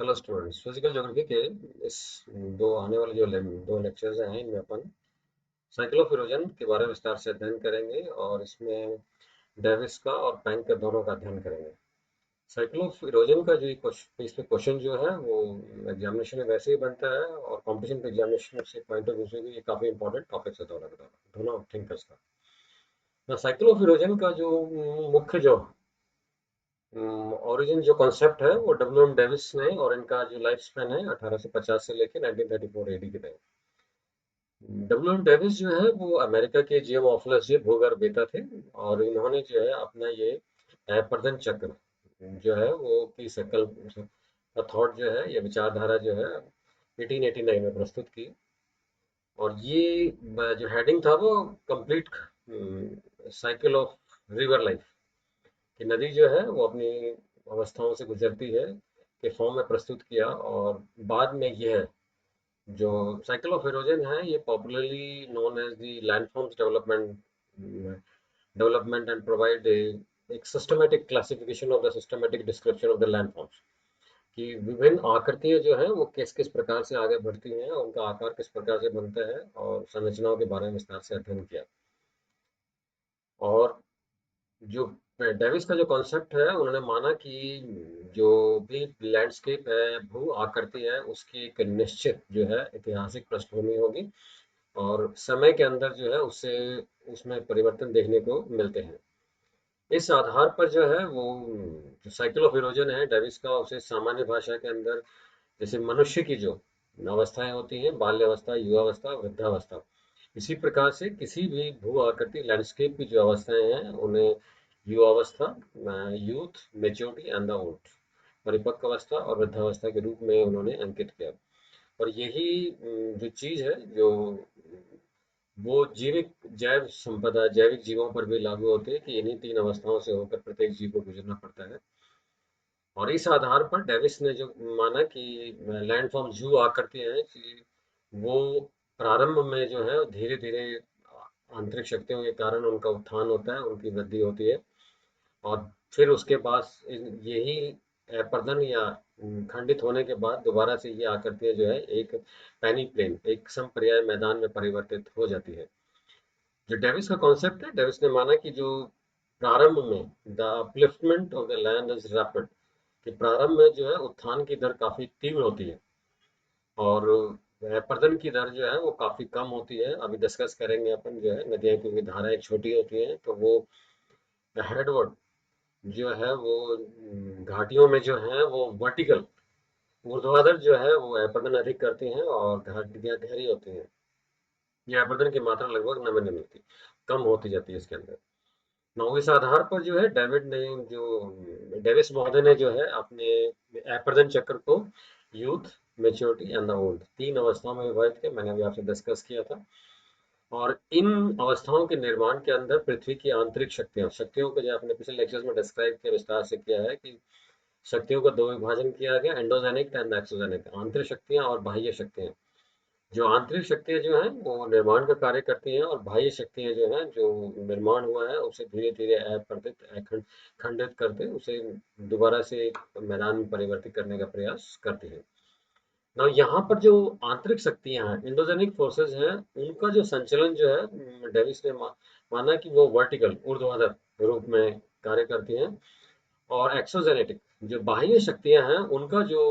Hello students, physical geography के इस दो आने वाले जो दो लेक्चर्स हैं इनमें अपन साइकिल ऑफ इरोजन के बारे में विस्तार से अध्ययन करेंगे और इसमें डेविस का और प्लैंक का दोनों का अध्ययन करेंगे। साइकिल ऑफ इरोजन का जो इस पे क्वेश्चन जो है वो एग्जामिनेशन में वैसे ही बनता है और कंपटीशन के एग्जामिनेशन से पॉइंट ऑफ व्यू से भी ये काफी इंपॉर्टेंट टॉपिक है दोनों थिंकर्स का। साइकिल ऑफ इरोजन का जो मुख्य जो ओरिजिन जो कॉन्सेप्ट है वो डब्ल्यू एम डेविस ने, और इनका जो लाइफ स्पैन है 1850 से लेकर 1934 एडी के तक। डब्ल्यू एम डेविस जो है वो अमेरिका के जियोमॉर्फोलॉजी भूगर्भवेत्ता थे, और इन्होंने जो है अपना ये प्रदन चक्र जो है वो की संकल्प थॉट जो है, ये विचारधारा जो है 1889 में प्रस्तुत की। और ये जो हेडिंग था वो complete cycle of river life कि नदी जो है वो अपनी अवस्थाओं से गुजरती है के फॉर्म में प्रस्तुत किया। और बाद में यह जो साइकिल ऑफ इरोजन है ये popularly known as the landforms development and provide एक systematic classification of the systematic description of the landforms कि विभिन्न आकृतियां जो है वो किस किस प्रकार से आगे बढ़ती हैं, उनका आकार किस प्रकार से बनता है, और संरचनाओं के बारे में विस्तार से अध्ययन किया। और जो डेविस का जो कॉन्सेप्ट है उन्होंने माना कि जो भी लैंडस्केप है, भू आकृति है, उसकी एक निश्चित जो है ऐतिहासिक पृष्ठभूमि होगी, और समय के अंदर जो है उससे उसमें परिवर्तन देखने को मिलते हैं। इस आधार पर जो है वो जो साइकिल ऑफ इरोजन है डेविस का, उसे सामान्य भाषा के अंदर जैसे मनुष्य की जो अवस्थाएं होती हैं, बाल्यावस्था, युवावस्था, वृद्धावस्था, इसी प्रकार से किसी भी भू आकृति लैंडस्केप की जो अवस्थाएं हैं उन्हें युवावस्था, youth, maturity and the old, परिपक्व अवस्था और वृद्धावस्था के रूप में उन्होंने अंकित किया। और यही जो चीज है जो वो जीविक जैव संपदा, जैविक जीवों पर भी लागू होती है कि इन्हीं तीन अवस्थाओं से होकर प्रत्येक जीव को गुजरना पड़ता है। और इस आधार पर डेविस ने जो माना कि लैंडफॉर्म जू आकृति है कि वो प्रारंभ में जो है धीरे धीरे आंतरिक शक्तियों के कारण उनका उत्थान होता है, उनकी वृद्धि होती है। और फिर उसके बाद यही अपर्दन या खंडित होने के बाद दोबारा से ये आकृतियां जो है एक पैनी प्लेन, एक समपर्याय मैदान में परिवर्तित हो जाती है। जो डेविस का कॉन्सेप्ट है, डेविस ने माना कि जो प्रारंभ में the upliftment of the land is rapid, कि प्रारंभ में जो है उत्थान की दर काफी तीव्र होती है, और अपरदन की दर जो है वो काफी कम होती है। अभी डिस्कस करेंगे अपन जो है नदियां, क्योंकि धाराएं छोटी होती हैं तो वो हेडवर्ड जो है वो घाटियों में जो है वो वर्टिकल ऊर्ध्वाधर जो है वो अपरदन अधिक करती हैं, और घाटियां गहरी होती हैं। ये अपरदन की मात्रा लगभग नगण्य मिलती, कम होती जाती है इसके अंदर। नौ इस आधार पर जो है डेविस महोदय ने जो है अपने अपरदन चक्र को youth, maturity and the old तीन अवस्थाओं में विभाजित किया। मैंने अभी आपसे डिस्कस किया था। और इन अवस्थाओं के निर्माण के अंदर पृथ्वी की आंतरिक शक्तियों शक्तियों को जो आपने पिछले लेक्चर्स में डिस्क्राइब किया, विस्तार से किया है कि शक्तियों का दो विभाजन किया गया, एंडोजेनिक एंड एक्सोजेनिक, आंतरिक शक्तियां और बाह्य शक्तियां। जो आंतरिक शक्तियां जो हैं वो निर्माण का कार्य करती हैं, और बाह्य शक्तियां जो हैं जो निर्माण हुआ है उसे धीरे धीरे खंडित करते उसे दोबारा से एक मैदान में परिवर्तित करने का प्रयास करती हैं। ना यहाँ पर जो आंतरिक शक्तियां हैं, इंडोजेनिक फोर्सेस हैं, उनका जो संचलन जो है डेविस ने माना कि वो वर्टिकल ऊर्ध्वाधर रूप में कार्य करती हैं। और एक्सोजेनेटिक जो बाह्य शक्तियां हैं उनका जो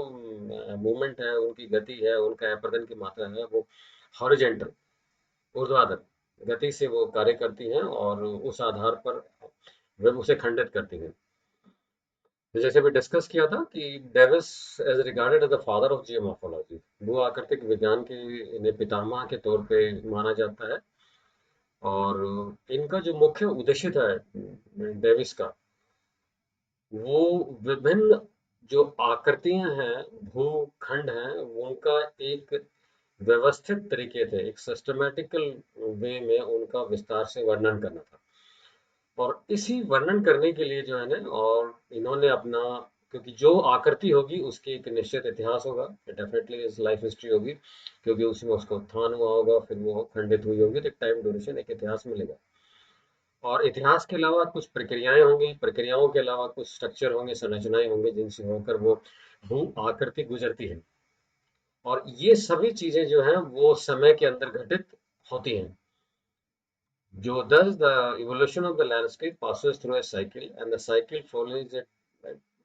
मूवमेंट है, उनकी गति है, उनका अपरदन की मात्रा है, वो हॉरिजेंटल ऊर्ध्वाधर गति से वो कार्य करती हैं, और उस आधार पर वे उसे खंडित करती हैं। तो जैसे अभी डिस्कस किया था कि Davis as regarded as the father of geomorphology, भू आकृतिक विज्ञान के इन्हें पितामह के तौर पे माना जाता है। और इनका जो मुख्य उद्देश्य था डेविस का, वो विभिन्न जो आकृतियां हैं, भूखंड हैं, उनका एक व्यवस्थित तरीके से, एक सिस्टमेटिकल वे में उनका विस्तार से वर्णन करना था। और इसी वर्णन करने के लिए जो है ना, और इन्होंने अपना, क्योंकि जो आकृति होगी उसकी एक निश्चित इतिहास होगा, डेफिनेटली इस लाइफ हिस्ट्री होगी, क्योंकि उसमें उसका उत्थान हुआ होगा, फिर वो खंडित हुई होगी, तो एक टाइम ड्यूरेशन, एक इतिहास मिलेगा। और इतिहास के अलावा कुछ प्रक्रियाएं होंगी, प्रक्रियाओं के अलावा कुछ स्ट्रक्चर होंगे, संरचनाएं होंगी जिनसे होकर वो भू आकृति गुजरती है। और ये सभी चीजें जो हैं वो समय के अंदर घटित होती हैं। जो thus the evolution of the landscape passes through a cycle and the cycle follows it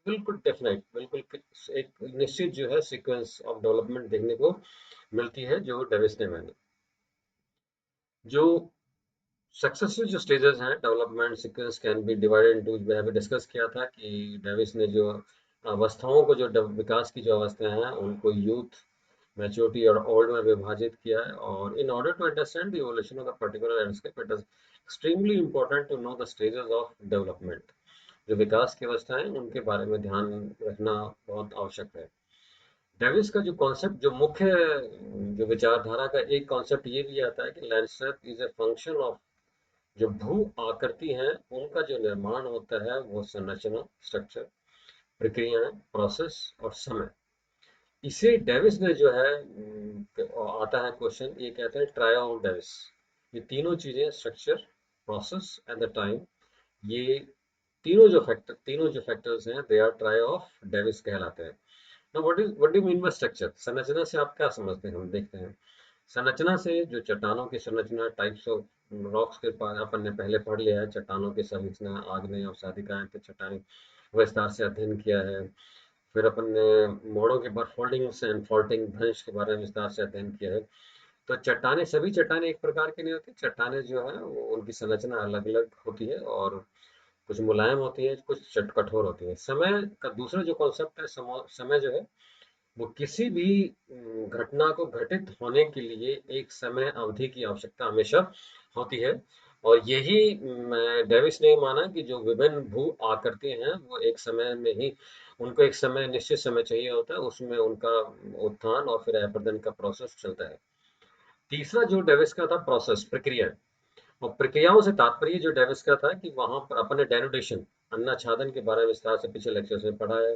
बिल्कुल डेफिनेट, बिल्कुल एक निश्चित जो है सीक्वेंस ऑफ डेवलपमेंट देखने को मिलती है जो डेविस ने मानी। जो सक्सेसिव जो स्टेजेस हैं development sequence can be divided into, मैंने डिस्कस किया था कि डेविस ने जो अवस्थाओं को, जो विकास की जो अवस्थाएं हैं उनको यूथ, मैच्योरिटी और ओल्ड में विभाजित किया है। और in order to understand the evolution of the particular landscape it is extremely important to know the stages of development. जो विकास की अवस्थाएं उनके बारे में ध्यान रखना बहुत आवश्यक है। डेविस का जो कॉन्सेप्ट, जो मुख्य जो विचारधारा का एक कॉन्सेप्ट ये भी आता है कि landscape is a function of, जो भू आकृति हैं उनका जो निर्माण होता है वो संरचना, स्ट्रक्चर, प्रक्रियाएं, प्रोसेस और समय। इसे डेविस ने जो है आता है क्वेश्चन, ये कहते हैं ट्राया ऑफ डेविस। ये तीनों चीजें, structure, process and the time, ये तीनों जो फैक्टर्स हैं they are triad of Davis कहलाते हैं। Now what do you mean by structure? संरचना से आप क्या समझते हैं? हम देखते हैं संरचना से जो चट्टानों की संरचना, टाइप्स ऑफ रॉक्स के पास अपन ने पहले पढ़ लिया है, चट्टानों की संरचना, आग्नेय और साधिकाएं पे चट्टानी विस्तार से अध्ययन किया है। फिर अपन ने मोड़ों के बाद फोल्डिंग्स एंड फॉल्टिंग भ्रंश के बारे में विस्तार से अध्ययन किया है। तो चट्टानें, सभी चट्टानें एक प्रकार की नहीं होती। चट्टानें जो है वो उनकी संरचना अलग अलग होती है और कुछ मुलायम होती है, कुछ कठोर होती है। समय का दूसरा जो कॉन्सेप्ट है, समय जो है वो किसी भी घटना को घटित होने के लिए एक समय अवधि की आवश्यकता हमेशा होती है। और यही डेविस ने माना कि जो विभिन्न भू आकृति हैं वो एक समय में ही, उनको एक समय, निश्चित समय चाहिए होता है, उसमें उनका उत्थान और फिर अपरदन का प्रोसेस चलता है। तीसरा जो डेविस का था, प्रोसेस, प्रक्रिया। और प्रक्रियाओं से तात्पर्य जो डेविस का था कि वहां पर अपने डेनुडेशन, अन्नाच्छादन के बारे में विस्तार से पिछले लेक्चर्स में पढ़ा है।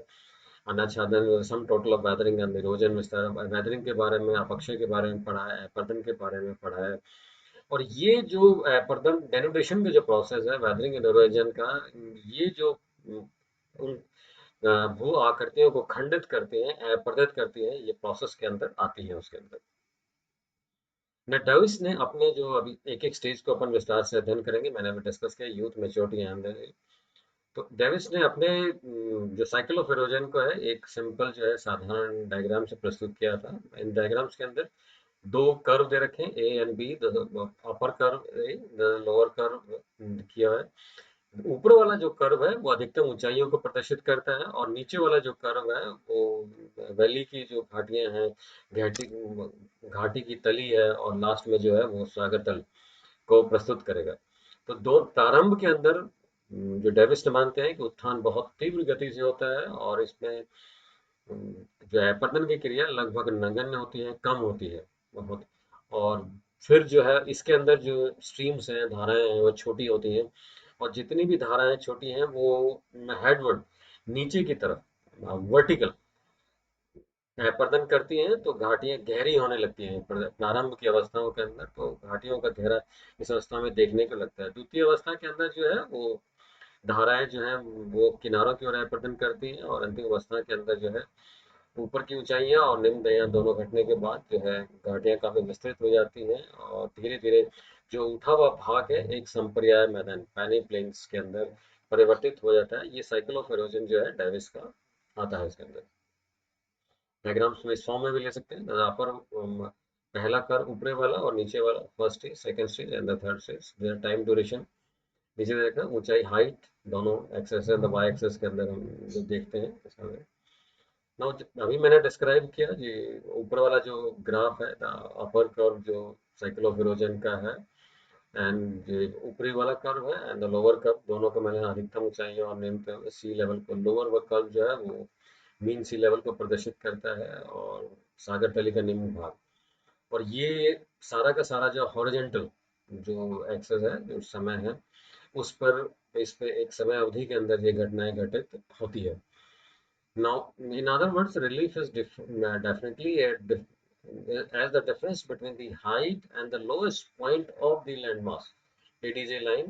अनाच्छादन, sum total of weathering and erosion, विस्तार वेदरिंग के बारे में, अपक्षय के बारे में पढ़ा है, अपरदन के बारे में पढ़ा है। और ये जो अपरदन डेनुडेशन का जो प्रोसेस है, वेदरिंग एंड इरोजन का, ये जो उन भू आकृतियों को खंडित करते हैं, अपरदित करती हैं, ये प्रोसेस के अंदर आती है उसके अंदर। डेविस ने अपने जो अभी एक एक स्टेज को अपन विस्तार से अध्ययन करेंगे, मैंने अभी डिस्कस किया, यूथ, मैच्योरिटी एंड, तो डेविस ने अपने जो साइकिल ऑफ इरोजन को है एक सिंपल जो है साधारण डायग्राम से प्रस्तुत किया था। इन डायग्राम्स के अंदर दो कर्व दे रखे हैं, A and B, upper curve A, the lower curve किया है। ऊपर वाला जो कर्व है वो अधिकतम ऊंचाइयों को प्रदर्शित करता है और नीचे वाला जो कर्व है वो वैली की जो घाटियां हैं, घाटी घाटी की तली है, और लास्ट में जो है वो सागर तल को प्रस्तुत करेगा। तो दो प्रारंभ के अंदर जो डेविस मानते हैं कि उत्थान बहुत तीव्र गति से होता है और इसमें जो है अपरदन की क्रिया लगभग नगण्य होती है, कम होती है बहुत। और फिर जो है इसके अंदर जो स्ट्रीम्स हैं, धाराएं हैं, वो छोटी होती हैं। और जितनी भी धाराएं छोटी हैं वो हेडवर्ड, नीचे की तरफ, वर्टिकल प्रदन करती हैं, तो घाटियां गहरी होने लगती हैं प्रारंभ की अवस्थाओं के अंदर। तो घाटियों का घेरा इस अवस्था में देखने को लगता है। द्वितीय अवस्था के अंदर जो है वो धाराएं जो है वो किनारों की ओर प्रदन करती हैं और अंतिम अवस्था के अंदर जो है ऊपर की ऊंचाइयां और निम्न दया दोनों घटने के बाद जो है घाटियां काफी विस्तृत हो जाती हैं और धीरे धीरे जो उठा हुआ भाग है एक संपर्याय मैदान, पैनी प्लेन्स के अंदर परिवर्तित हो जाता है। ये साइकिल ऑफ इरोजन जो है डेविस का आता है इसके अंदर। डायग्राम्स में इस फॉर्म में भी ले सकते हैं। अपर पहला कर्व ऊपरे वाला और नीचे वाला, first stage, second stage and the third stage. Time duration नीचे देखा, ऊंचाई, हाइट, दोनों एक्सेस है, द वाई एक्सेस के अंदर हम जो देखते हैं इसमें। नाउ अभी मैंने डिस्क्राइब किया जी, ऊपर वाला जो ग्राफ है, द अपर कर्व जो साइकिल ऑफ इरोजन का है, एंड जो ऊपरी वाला कर्व है एंड द लोअर कर्व, दोनों को मैंने अधिकतम ऊंचाई और निम्नतम सी लेवल को, लोअर व कर्व जो है वो मीन सी लेवल को प्रदर्शित करता है और सागर तली का निम्न भाग। और ये सारा का सारा जो हॉरिजेंटल जो एक्सेस है, जो समय है, उस पर, इस पे एक समय अवधि के अंदर ये घटनाएं घटित होती है। Now, in other words, relief is definitely as the difference between the height and the lowest point of the landmass. It is a line.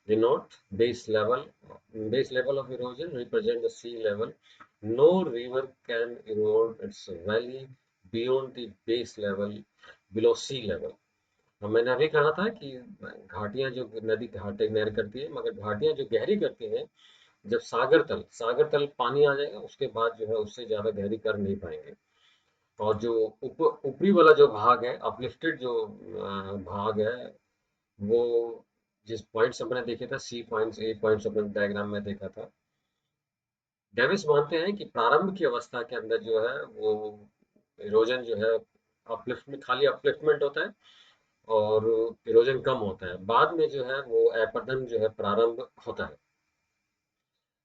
denote base level of erosion represent the sea level. No river can erode its valley beyond the base level below sea level. अब मैंने अभी कहा था कि घाटियां जो नदी घाटे नहर करती है, मगर घाटियां जो गहरी करती हैं, जब सागर तल पानी आ जाएगा उसके बाद जो है उससे ज्यादा गहरी कर नहीं पाएंगे। और जो ऊपरी वाला जो भाग है, अपलिफ्टेड जो भाग है, वो जिस पॉइंट्स अपने देखे थे, सी पॉइंट्स, ए पॉइंट्स अपने डायग्राम में देखा था, डेविस मानते हैं कि प्रारंभ की अवस्था के अंदर जो है वो इरोजन जो है अपलिफ्ट में खाली अपलिफ्टमेंट होता है और इरोजन कम होता है। बाद में जो है वो अपरदन जो है प्रारंभ होता है।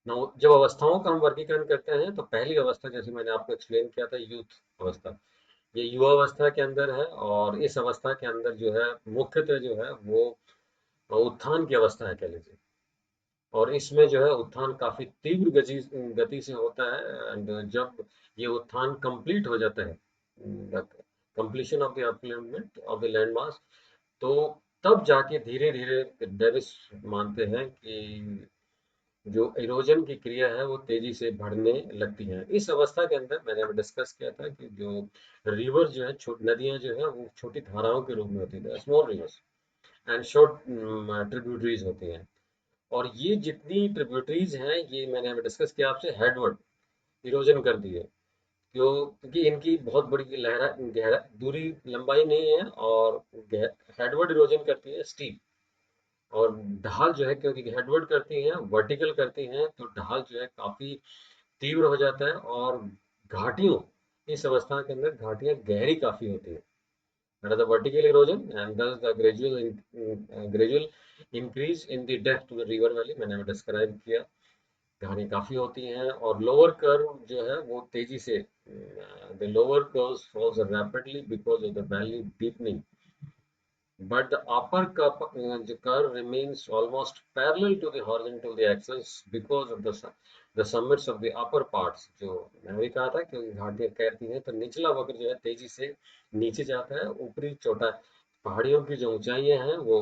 ना जब अवस्थाओं का हम वर्गीकरण करते हैं तो पहली अवस्था जैसे मैंने आपको एक्सप्लेन किया था, यूथ अवस्था, ये युवा अवस्था के अंदर है। और इस अवस्था के अंदर जो है मुख्यतः जो है वो उत्थान की अवस्था है कह लीजिए। और इसमें जो है उत्थान काफी तीव्र गति से होता है। एंड जब ये उत्थान कंप्लीट हो जाता है, completion of the upliftment of the land mass, तो तब जाके धीरे धीरे डेविस मानते हैं कि जो इरोजन की क्रिया है वो तेजी से बढ़ने लगती है। इस अवस्था के अंदर मैंने अभी डिस्कस किया था कि जो रिवर जो है, नदियां जो है वो छोटी धाराओं के रूप में होती है, small reverse and short tributaries होती हैं। और ये जितनी ट्रिब्यूटरीज हैं, ये मैंने अभी डिस्कस किया आपसे, हेडवर्ड इरोजन कर दी है। क्योंकि इनकी बहुत बड़ी लहरा गहरा दूरी लंबाई नहीं है, और हेडवर्ड इरोजन करती है स्टीप। और ढाल जो है, क्योंकि हेडवर्ड करती हैं वर्टिकल करती हैं, तो ढाल जो है काफी तीव्र हो जाता है। और घाटियों, इस अवस्था के अंदर घाटियां गहरी काफी होती है। That is the vertical erosion and thus the gradual increase in the depth to the river valley मैंने अभी डिस्क्राइब किया। कहानी काफी होती हैं। और लोअर कर्व जो है वो तेजी से, the lower curve falls rapidly because of the valley deepening, but the upper curve remains almost parallel to the horizontal axis because of the summits of the upper parts। जो मैंने भी कहा था कि घाटियां कहती हैं तो निचला वक्र जो है तेजी से नीचे जाता है, ऊपरी चोटा पहाड़ियों की जो ऊंचाइयां हैं वो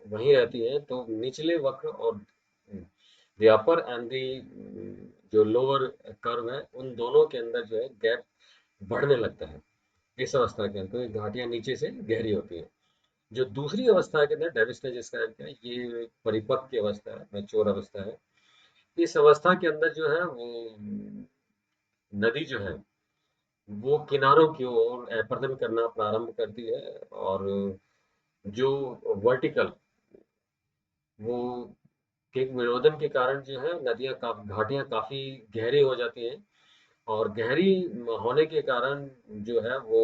वहीं रहती हैं। तो निचले वक्र और द अपर एंड द जो लोअर कर्व है, उन दोनों के अंदर जो है गैप बढ़ने लगता है इस अवस्था के अंदर। तो घाटियां नीचे से गहरी होती हैं। जो दूसरी अवस्था के अंदर डेविस ने जिसका किया, ये परिपक्व की अवस्था है, मैच्योर अवस्था है। इस अवस्था के अंदर जो है वो नदी जो है वो किनारों की ओर अपर्दन करना प्रारंभ करती है। और जो वर्टिकल, वो के विरोधन के कारण जो है नदियां घाटियां काफी गहरी हो जाती हैं। और गहरी होने के कारण जो है वो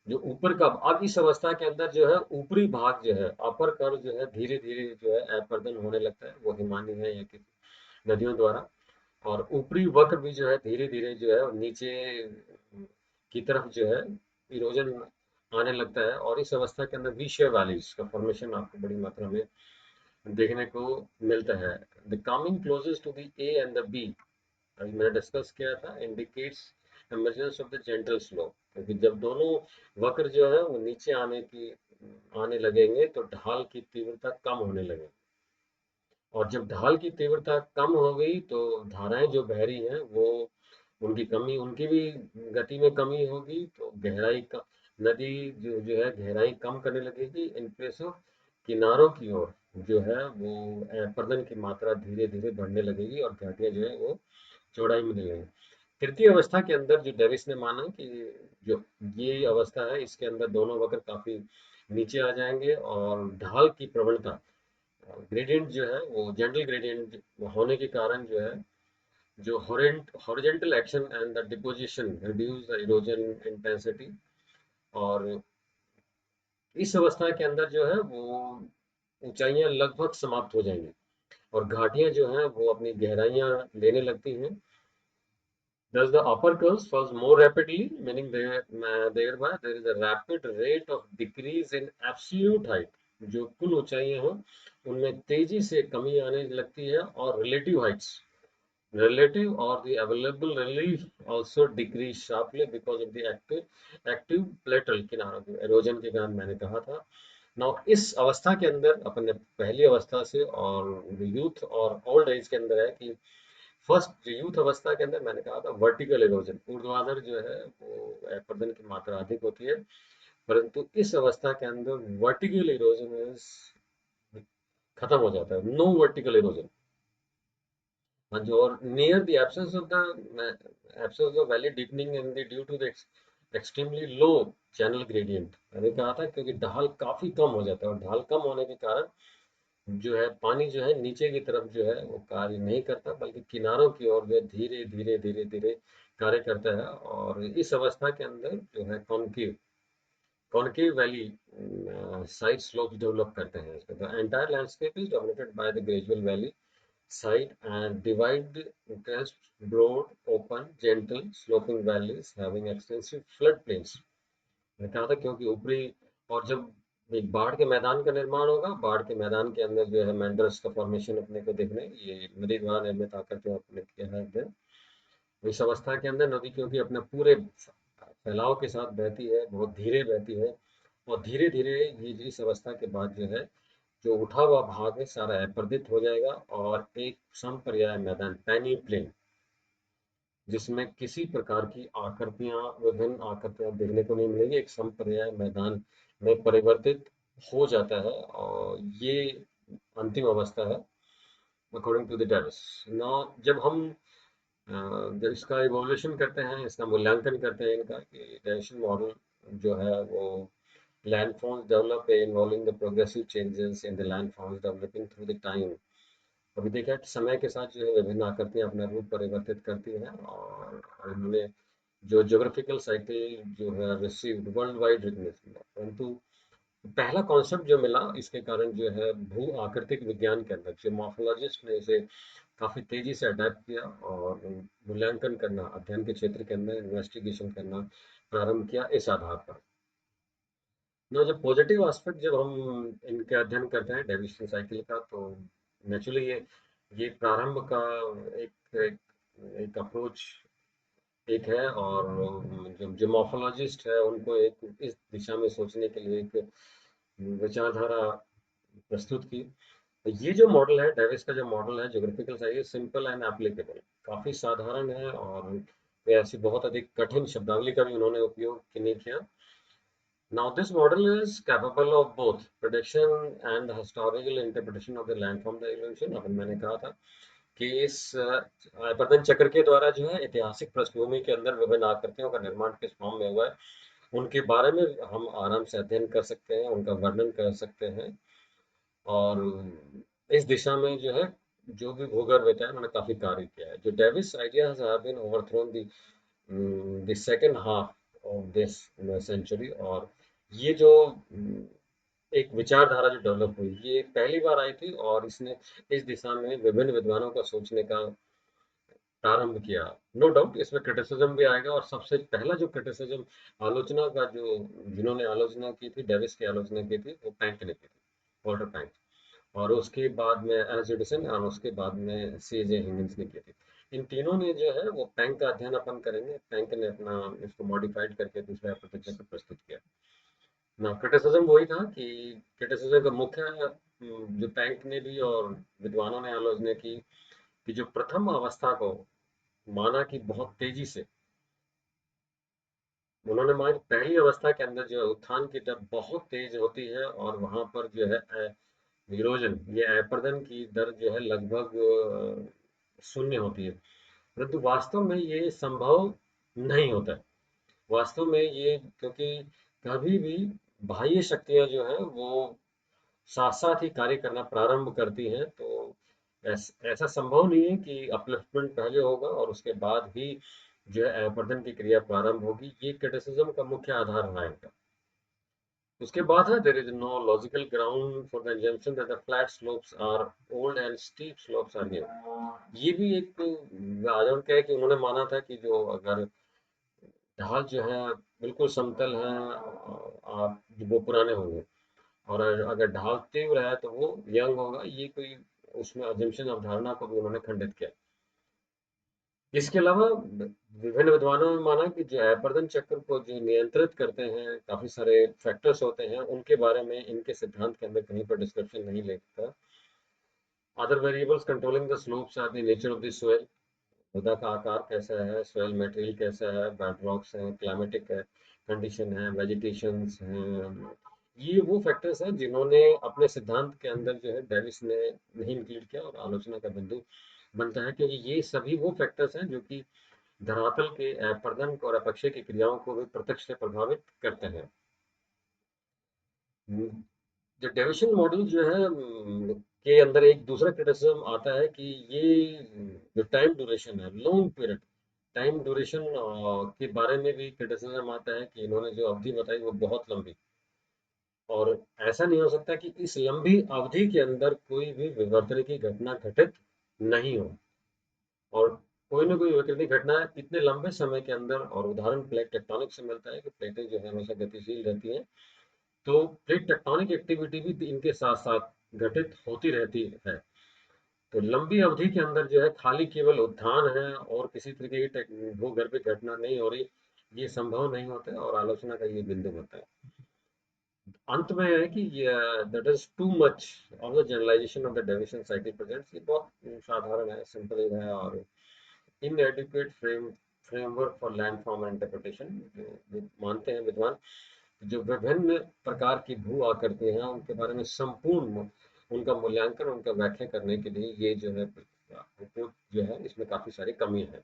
जो ऊपर का, अब इस अवस्था के अंदर जो है ऊपरी भाग जो है अपर कर्व जो है धीरे धीरे जो है अपर्दन होने लगता है, वो हिमानी है या किसी नदियों द्वारा। और ऊपरी वक्र भी जो है धीरे धीरे जो है नीचे की तरफ जो है इरोजन आने लगता है। और इस अवस्था के अंदर वी शेप वैलीज का फॉर्मेशन आपको बड़ी मात्रा में देखने को मिलता है। The coming closest to the A and the B, अभी मैंने डिस्कस किया था, indicates emergence of the gentle slope. क्योंकि जब दोनों वक्र जो है वो नीचे आने लगेंगे तो ढाल की तीव्रता कम होने लगेगी। और जब ढाल की तीव्रता कम हो गई तो धाराएं जो बह रही हैं वो उनकी भी गति में कमी होगी। तो गहराई का नदी जो है गहराई कम करने लगेगी। इन प्लेस ऑफ किनारों की ओर जो है वो अपरदन की मात्रा धीरे धीरे बढ़ने लगेगी और घाटियां जो है वो चौड़ाई में लगेगी। तृतीय अवस्था के अंदर जो डेविस ने माना कि जो ये अवस्था है इसके अंदर दोनों वक्र काफी नीचे आ जाएंगे और ढाल की प्रवणता, ग्रेडियंट जो है वो जेंटल ग्रेडियंट होने के कारण जो है जो horizontal action and the deposition reduce the erosion intensity. और इस अवस्था के अंदर जो है वो ऊंचाइयां लगभग समाप्त हो जाएंगी और घाटियां जो हैं वो अपनी गहराइयां लेने लगती हैं। Thus, the upper curves falls more rapidly, meaning thereby there is a rapid rate of decrease in absolute height। जो कुल ऊंचाइयां हैं उनमें तेजी से कमी आने लगती है। और relative or the available relief also decrease sharply because of the active plateau किनारों की erosion के कारण मैंने कहा था। नाउ इस अवस्था के अंदर अपने पहली अवस्था से और यूथ और ओल्ड एज के अंदर है कि फर्स्ट यूथ अवस्था के अंदर मैंने कहा था वर्टिकल इरोजन, ऊर्ध्वाधर जो है वो प्रदन की मात्रा अधिक होती है, परंतु इस अवस्था के अंदर वर्टिकल इरोजन इज खत्म हो जाता है, नो वर्टिकल इरोजन। हाँ जी, और near the absence of valley deepening in the due to the extremely low channel gradient, मैंने कहा था क्योंकि ढाल काफी कम हो जाता है, और ढाल कम होने के कारण जो है पानी जो है नीचे की तरफ जो है वो कार्य नहीं करता, बल्कि किनारों की ओर जो है धीरे धीरे धीरे धीरे कार्य करता है। और इस अवस्था के अंदर जो है concave concave valley side slope develop करते हैं। The entire landscape is dominated by the gradual valley side and divide crest broad, open, gentle, sloping valleys having extensive floodplains। मैंने कहा था क्योंकि ऊपरी, और जब एक बाढ़ के मैदान का निर्माण होगा, बाढ़ के मैदान के अंदर जो है मेंडर्स का फॉर्मेशन अपने को देखने, ये नदी द्वारा निर्मित आकृतियों अपने किया है अध्ययन। इस अवस्था के अंदर नदी क्योंकि अपने पूरे फैलाव के साथ बहती है, बहुत धीरे बहती है, और धीरे धीरे ये इस अवस्था के बाद जो है जो उठा हुआ भाग है सारा अपर्दित हो जाएगा, और एक समपर्याय मैदान पैनी प्लेन जिसमें किसी प्रकार की आकृतियां, विभिन्न आकृतियां देखने को नहीं मिलेगी, एक समपर्याय मैदान में परिवर्तित हो जाता है, और ये अंतिम अवस्था है अकॉर्डिंग टू द डेविस। ना जब हम जब इसका इवोल्यूशन करते हैं, इसका मूल्यांकन करते हैं इनका, कि डेविसन मॉडल जो है वो landforms develop involving the progressive changes in the landforms developing through the time। अभी देखा कि समय के साथ जो है विभिन्न आकृतियां अपना रूप परिवर्तित करती हैं, और इन्होंने जो ज्योग्राफिकल साइकिल जो है रिसीव्ड वर्ल्ड वाइड रिकग्निशन, परंतु पहला कॉन्सेप्ट जो मिला इसके कारण जो है भू आकृतिक विज्ञान के अंदर जो मॉर्फोलॉजिस्ट ने इसे काफी तेजी से अडेप्ट किया, और मूल्यांकन करना, अध्ययन के क्षेत्र के अंदर इन्वेस्टिगेशन करना प्रारंभ किया इस आधार पर। ना जब पॉजिटिव एस्पेक्ट जब हम इनके अध्ययन करते हैं डेविएशन साइकिल का, तो नेचुरली ये प्रारंभ का एक एक, एक अप्रोच एक है, और जो मॉर्फोलॉजिस्ट है उनको एक इस दिशा में सोचने के लिए एक विचारधारा प्रस्तुत की। तो ये जो मॉडल है डेविस का, जो मॉडल है geographical cycle, simple and applicable, काफी साधारण है, और वे ऐसी बहुत अधिक कठिन शब्दावली का भी उन्होंने उपयोग नहीं किया। Now, this model is capable of both prediction and the historical interpretation of the landform evolution। अपन मैंने कहा था कि इस आयवर्तन चक्र के द्वारा जो है ऐतिहासिक पृष्ठभूमि के अंदर विभिन्न आकृतियों का निर्माण किस फॉर्म में हुआ है, उनके बारे में हम आराम से अध्ययन कर सकते हैं, उनका वर्णन कर सकते हैं। और इस दिशा में जो है जो भी भूगर्भविद है उन्होंने काफी कार्य किया है। जो Davis ideas have been overthrown the second half of this century, और ये जो एक विचारधारा जो डेवलप हुई ये पहली बार आई थी, और इसने इस दिशा में विभिन्न विद्वानों का सोचने का प्रारंभ किया। नो डाउट इसमें क्रिटिसिज्म भी आएगा, और सबसे पहला जो क्रिटिसिज्म, आलोचना का जो, जिन्होंने आलोचना की थी, डेविस की आलोचना की थी, वो पैंक ने की थी, वॉल्टर पैंक। और उसके बाद में एस एडिसन, और उसके बाद में सी जे हिगिंस ने की थी। इन तीनों ने जो है वो पैंक का अध्ययन अपन करेंगे, पैंक ने अपना इसको मॉडिफाइड करके दूसरा प्रतिज्ञा को प्रस्तुत किया। ना क्रिटिसिज्म वही था कि क्रिटिसिज्म का मुख्य जो पैंक ने भी और विद्वानों ने आलोचना की कि जो प्रथम अवस्था को माना कि बहुत तेजी से, उन्होंने माना कि पहली अवस्था के अंदर जो है उत्थान की दर बहुत तेज होती है, और वहां पर जो है विरोजन, ये अपर्दन की दर जो है लगभग शून्य होती है, परंतु वास्तव में ये संभव नहीं होता है। वास्तव में ये क्योंकि कभी भी बाह्य शक्तियां जो है वो साथ साथ ही कार्य करना प्रारंभ करती हैं, तो ऐसा संभव नहीं है कि अपलिफ्टमेंट पहले होगा और उसके बाद ही जो है अपर्दन की क्रिया प्रारंभ होगी। ये क्रिटिसिज्म का मुख्य आधार रहा है इनका। उसके बाद है there is no logical ground for the assumption that the flat slopes are old and steep slopes are new। ये भी एक आधार क्या है कि उन्होंने माना था कि जो अगर ढाल जो है बिल्कुल समतल है, आप वो पुराने होंगे, और अगर ढाल तीव्र है तो वो यंग होगा। ये कोई उसमें अजम्पशन, अवधारणा को भी उन्होंने खंडित किया। इसके अलावा विभिन्न विद्वानों ने माना कि जो अपरदन चक्र को जो नियंत्रित करते हैं काफी सारे फैक्टर्स होते हैं, उनके बारे में इनके सिद्धांत के अंदर कहीं पर डिस्क्रिप्शन नहीं लिखता। Other variables controlling the slopes are the nature of the soil, मृदा का आकार कैसा है, सॉइल मटेरियल कैसा है, बेडरॉक्स है, क्लाइमेटिक है कंडीशन है, वेजिटेशंस हैं। ये वो फैक्टर्स हैं जिन्होंने अपने सिद्धांत के अंदर जो है डेविस ने नहीं इंक्लूड किया और आलोचना का बिंदु बनता है, क्योंकि ये सभी वो फैक्टर्स हैं जो कि धरातल के अपरदन और अपक्षय की क्रियाओं को भी प्रत्यक्ष से प्रभावित करते हैं। जो डेविशन मॉडल जो है के अंदर एक दूसरा क्रिटिसिज्म आता है कि ये जो टाइम ड्यूरेशन है, लॉन्ग पीरियड टाइम ड्यूरेशन के बारे में भी क्रिटिसिज्म आता है कि इन्होंने जो अवधि बताई वो बहुत लंबी, और ऐसा नहीं हो सकता कि इस लंबी अवधि के अंदर कोई भी विवर्तन की घटना घटित नहीं हो। और कोई ना कोई विकृति घटना इतने लंबे समय के अंदर, और उदाहरण प्लेट टेक्टोनिक से मिलता है कि प्लेटें जो है हमेशा गतिशील रहती हैं, तो प्लेट टेक्टोनिक एक्टिविटी भी इनके साथ साथ घटित होती रहती है। तो लंबी अवधि के अंदर जो है खाली केवल उत्थान है और किसी तरीके की भूगर्भिक घटना नहीं हो रही, ये संभव नहीं होता है, और आलोचना का ये बिंदु होता है। अंत में है कि that is too much of the generalisation of the deviation cycle presents, ये बहुत साधारण है, सिंपल है, और inadequate framework for land form and interpretation. जो मानते हैं विद्वान, जो विभिन्न प्रकार की भू आकृति हैं उनके बारे में संपूर्ण उनका मूल्यांकन, उनका व्याख्या करने के लिए ये जो है रिपोर्ट जो है इसमें काफी सारी कमी है।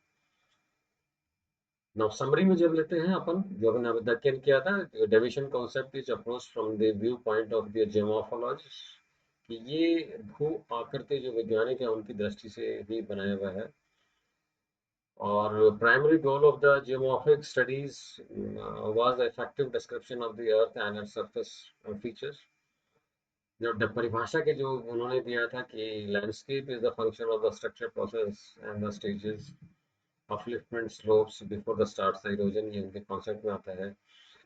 नाउ समरी में जब लेते हैं अपन, जो अपन अभी तक किया था, deviation concept is approach from the view point of the geomorphologist, कि ये भू आकृति जो वैज्ञानिक है उनकी दृष्टि से ही बनाया हुआ है। और primary goal of the geomorphic studies was the effective description of the earth and its surface features। जो परिभाषा के जो उन्होंने दिया था कि landscape is the function of the structure process and the stages, upliftment slopes before the start erosion, ये उनके कॉन्सेप्ट में आता है।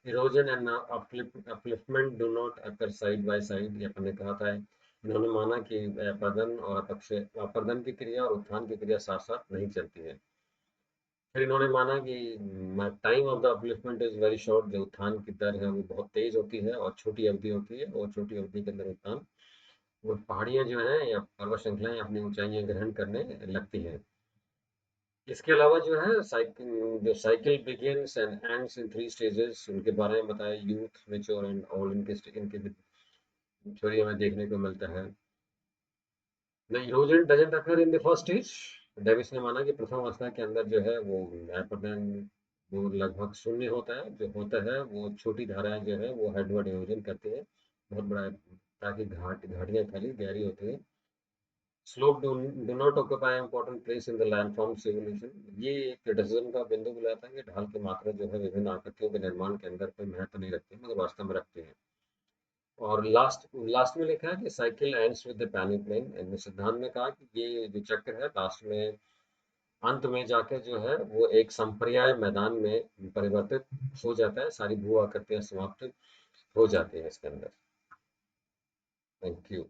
Erosion and upliftment do not occur side by side, ये अपन ने कहा था। इन्होंने माना कि अपर्दन और अपक्षय, अपर्दन की क्रिया और उत्थान की क्रिया साथ साथ नहीं चलती है। फिर इन्होंने माना कि time of the upliftment is very short, जो उत्थान की दर है वो बहुत तेज होती है और छोटी अवधि होती है, और छोटी अवधि के अंदर उत्थान, वो पहाड़ियां जो हैं या पर्वत श्रृंखलाएं अपनी ऊंचाइयां ग्रहण करने लगती हैं। इसके अलावा जो है cycle begins and ends in three stages, उनके बारे में बताया, यूथ, मेच्योर एंड ओल्ड, इनके थ्योरी हमें देखने को मिलता है। The erosion doesn't occur in the first stage, Davis ने माना कि प्रथम अवस्था के अंदर जो है वो अपरदन वो लगभग शून्य होता है, जो होता है वो छोटी धाराएं जो है वो हेडवर्ड इरोजन करती है, बहुत बड़ा, ताकि घाटियां खाली गहरी होती है। Slope do not occupy important place in the landforms evolution, ये एक क्रिटिसिज्म का बिंदु बुलाता है कि ढाल की मात्रा जो है विभिन्न आकृतियों के निर्माण के अंदर कोई महत्व नहीं रखती, मगर वास्तव में रखती है। और लास्ट लास्ट में लिखा है कि cycle ends with the peneplain, इनमें सिद्धांत में कहा कि ये जो चक्र है लास्ट में, अंत में जाकर जो है वो एक संपर्याय मैदान में परिवर्तित हो जाता है, सारी भू आकृतियां समाप्त हो जाती हैं इसके अंदर। Thank you.